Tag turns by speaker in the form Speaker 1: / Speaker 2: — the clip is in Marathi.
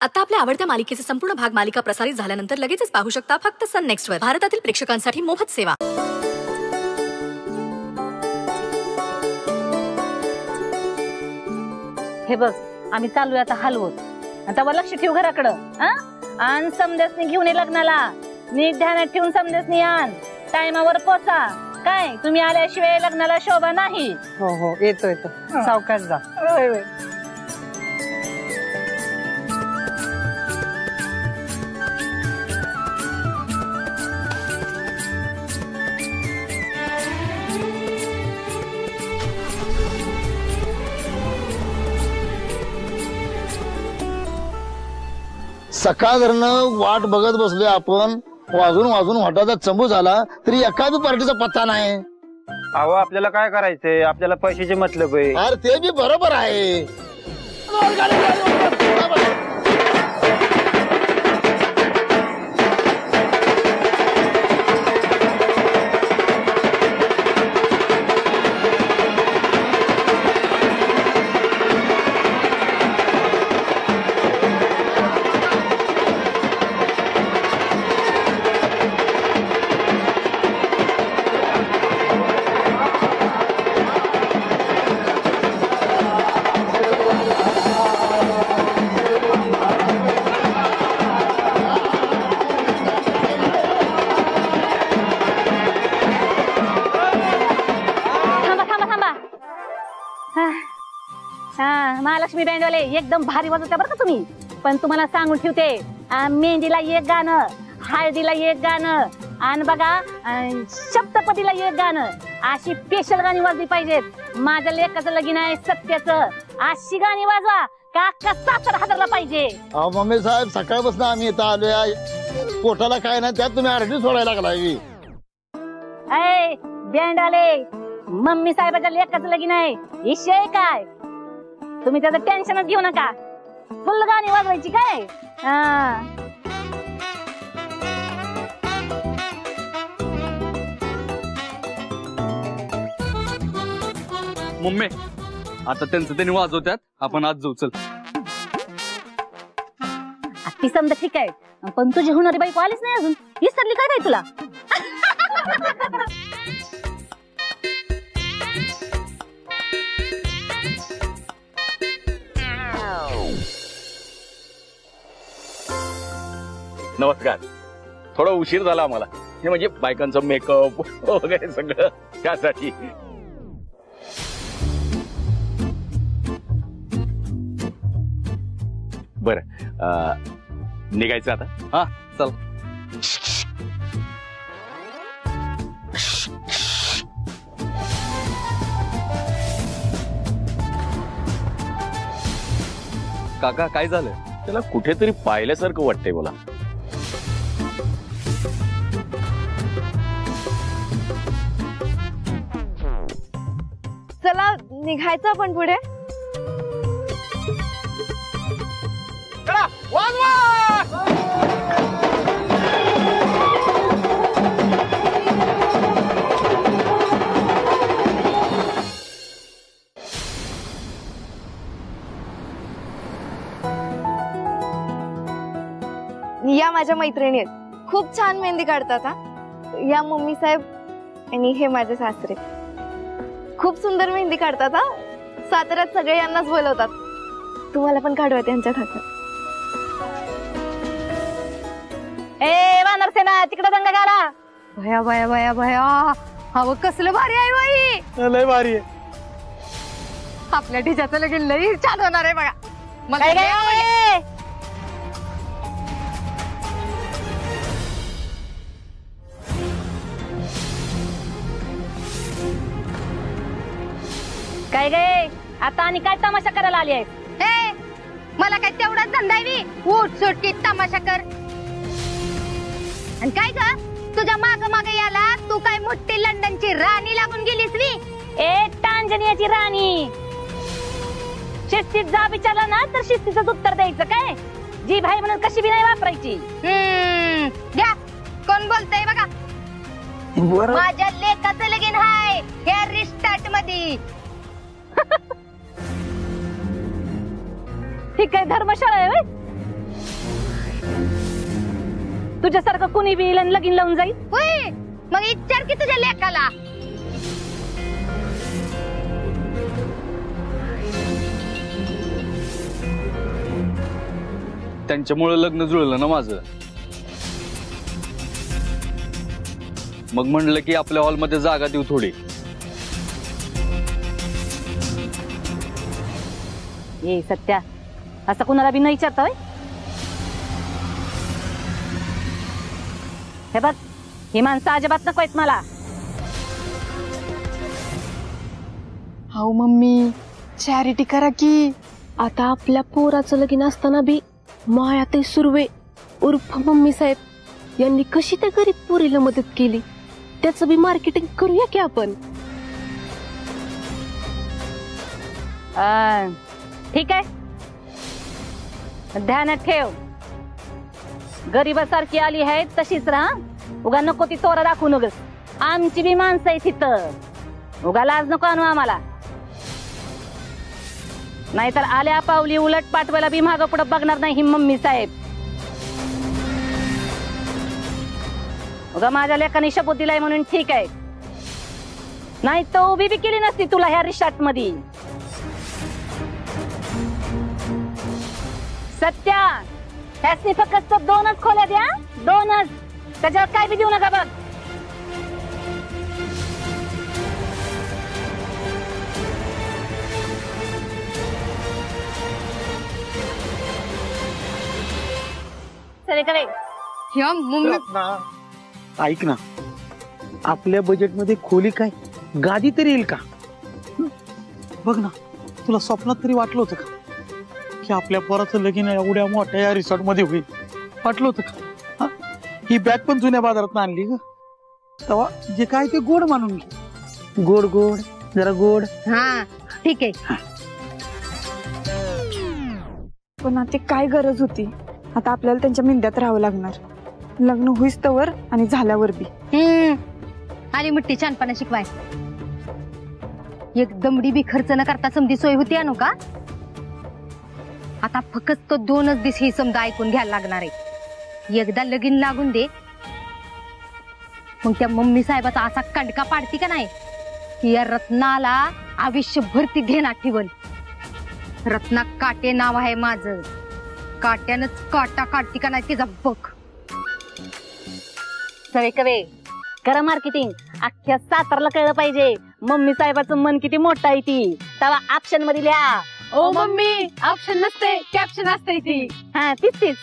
Speaker 1: आता आपल्या आवडत्या मालिकेचे संपूर्ण भाग मालिका प्रसारित झाल्यानंतर लगेचच पाहू शकता फक्त सन नेक्स्ट वर. भारतातील प्रेक्षकांसाठी मोफत सेवा.
Speaker 2: हे बघ, आम्ही चालूया आता हलवत. आता लक्ष ठेव घराकडं. आण समदेसनी घेऊन ये लग्नाला. नीट ध्यानात ठेवून समदेसनी आण. टायमावर पोचा. काय तुम्ही आल्याशिवाय लग्नाला शोभा नाही.
Speaker 3: हो हो, येतो येतो. सावकाश जा.
Speaker 2: होय होय.
Speaker 4: सकाळवरनं वाट बघत बसलोय आपण. वाजून वाजून वाटाचा चंबू झाला तरी एका बी पार्टीचा पत्ता नाही.
Speaker 5: अहो आपल्याला काय करायचंय, आपल्याला पैशाचे मतलब आहे.
Speaker 4: अरे ते बी बरोबर आहे.
Speaker 2: महालक्ष्मी बँडवाले एकदम भारी वाजवता बरं का तुम्ही. पण तुम्हाला सांगून ठेवते, मेहंदीला एक गाणं, हळदीला एक गाणं आणि बघा सप्तपदीला एक गाणं, अशी स्पेशल गाणी वाजली पाहिजेत. माझ्या लेकाचं लगीन आहे सत्याचं, अशी गाणी वाजवा का अख्खा सासर हादरला पाहिजे.
Speaker 4: अहो मम्मी साहेब, सकाळपासून आम्ही इथं आलोय. पोटाला काय नाही त्यात तुम्ही आरडी सोडायला लागलाय.
Speaker 2: अय बँड आले, मम्मी साहेबाच्या लेकाचं लगीन आहे. विषय काय तुम्ही त्याचं टेन्शनच घेऊ नका. फुल गाणी वाजवायची काय.
Speaker 6: मम्मी आता त्यांचं त्यांनी वाजवतात, आपण आज जाऊ. चल.
Speaker 2: ती समजा ठीक आहे, पण तुझी होणारी बायको आलीच नाही अजून. विसरली काय काय तुला.
Speaker 7: नमस्कार. थोडा उशीर झाला आम्हाला, हे म्हणजे बायकांचं मेकअप वगैरे सगळं त्यासाठी. बरं निघायचं आता.
Speaker 6: हा चल. काका काय झालं?
Speaker 7: त्याला कुठेतरी पाहिल्यासारखं वाटतंय मला.
Speaker 8: चला निघायचं आपण पुढे. या माझ्या मैत्रिणी आहेत, खूप छान मेहंदी काढतात. या मम्मी साहेब आणि हे माझे सासरे खूप सुंदर मेहंदी काढतात. साताऱ्यात सगळे यांनाच बोलवतात. तुम्हाला पण काढवा त्यांच्या हातात.
Speaker 2: ए वानर सेना, तिकडे दंगा गाला.
Speaker 3: भया भया भया भया, हवं कसलं भारी आहे बाई.
Speaker 5: लय भारी आहे.
Speaker 3: आपल्या ढिजाचं लगीन लई छान होणार आहे बघा. मला
Speaker 2: काय गे आता आणि काय तमाशा करायला आली आहे.
Speaker 8: मला काय तेवढाच धंदा आहे. उठ सुटकी तमाशा कर. आणि काय ग तुझ्या माग माग याला तू काय मोठी लंडनची राणी लागून गेलीस वी.
Speaker 2: ए टांझानियाची राणी. शिस्तीत जा विचारला ना तर शिस्तीचं उत्तर द्यायचं. काय जी भाई म्हणून कशी बी नाही वापरायची.
Speaker 8: घ्या कोण बोलतय बघा. माझ्या लेकाचं लगीन हाय या रिस्टार्ट मध्ये.
Speaker 2: ही काय धर्मशाळा आहे. तुझ्यासारखं कुणी बी येईल आणि लगीन लावून जाईल.
Speaker 3: होय मग विचार की तुझ्या लेकाला.
Speaker 6: त्यांच्यामुळे लग्न जुळलं ना माझं. मग म्हणलं की आपल्या हॉलमध्ये जागा देऊ थोडी.
Speaker 2: ए सत्या, असं कुणाला बी न विचारतोय. हे बघ, ही माणसं अजिबात नको आहेत मला.
Speaker 9: हाऊ मम्मी, चॅरिटी करा की. आता आपल्या पोराचं लगीन असताना बी मायाताई सुर्वे उर्फ मम्मी साहेब यांनी कशी त्या गरीब पोरीला मदत केली, त्याचं बी मार्केटिंग करूया की आपण.
Speaker 2: ठीक आहे, ध्यानात ठेव. गरीबासारखी आली आहे तशीच राहा. उगा नको ती तोरा दाखवू नगस. आमची बी माणसं आहे तिथं. उगा लाज नको आणू आम्हाला. नाहीतर आल्या पावली उलट पाठवायला बी मागं पुढं बघणार नाही ही मम्मी साहेब. उगा माझ्या लेकाने शपथ दिलाय म्हणून ठीक आहे, नाही तो उभी बी केली नसती तुला ह्या रिसॉर्ट मध्ये. सत्या, त्यासनी फक्त 2च खोल्या द्या, 2च. त्याच्यावर काय बी देऊ नका बघ. सगळीकडे
Speaker 3: ह्या मम्मी
Speaker 10: ऐक ना, आपल्या बजेटमध्ये खोली काय, गादी तरी येईल का? बघ ना, तुला स्वप्नात तरी वाटलं होतं का की आपल्या पोराचं लगीन एवढ्या मोठ्या या रिसॉर्ट मध्ये होईल? वाटलं होतं का? ही बॅग पण जुन्या बाजारात आणली ग. तेव्हा जे काय ते गोड मानून घे. गोड गोड, जरा गोड.
Speaker 3: हा ठीक आहे.
Speaker 9: पण आता काय गरज होती? आता आपल्याला त्यांच्या मिंद्यात राहावं लागणार, लग्न होईस तवर आणि झाल्यावर बी.
Speaker 3: आली मुठ्ठी छानपणा शिकवाय. एक दमडी बी खर्च न करता समधी सोय होती आणू का? आता फक्त 2च दिवस ही समजा ऐकून घ्यायला लागणार आहे. एकदा लगीन लागून दे, मग त्या मम्मी साहेबाचा असा कंडका पाडती का नाही की या रत्नाला आयुष्यभर ती घेणार ठेवल. रत्ना काटे नाव आहे माझं. काट्यानच काटा काढती का नाही तिचा बघ.
Speaker 2: सगळे कवे करा मार्केटिंग. अख्ख्या सातारला कळलं पाहिजे मम्मी साहेबाचं मन किती मोठं आहे ती. तेव्हा ऑप्शन मध्ये लिहा.
Speaker 9: ओ मम्मी, ऑप्शन नसते, कॅप्शन असते ती.
Speaker 2: हा तीच तीच.